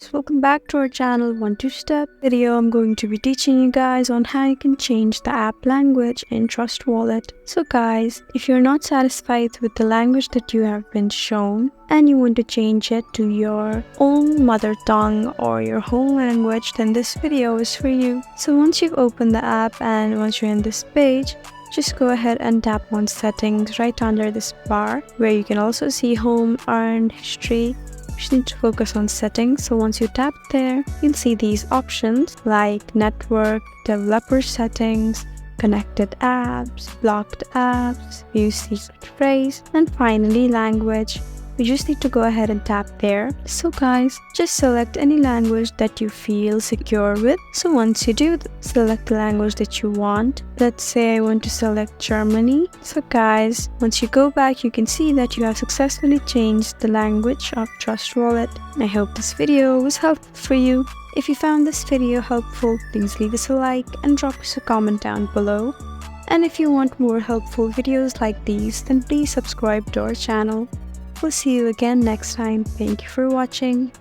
So welcome back to our channel 1-2-Step video. I'm going to be teaching you guys on how you can change the app language in Trust Wallet. So guys, if you're not satisfied with the language that you have been shown and you want to change it to your own mother tongue or your home language, then this video is for you. So once you've opened the app and once you're in this page, just go ahead and tap on settings right under this bar where you can also see home, earned, history. You just need to focus on settings. So once you tap there, you'll see these options like network, developer settings, connected apps, blocked apps, use secret phrase, and finally language. You just need to go ahead and tap there. So guys, just select any language that you feel secure with. So once you do, select the language that you want. Let's say I want to select Germany. So guys, once you go back, you can see that you have successfully changed the language of Trust Wallet. I hope this video was helpful for you. If you found this video helpful, please leave us a like and drop us a comment down below. And if you want more helpful videos like these, then please subscribe to our channel. We'll see you again next time. Thank you for watching.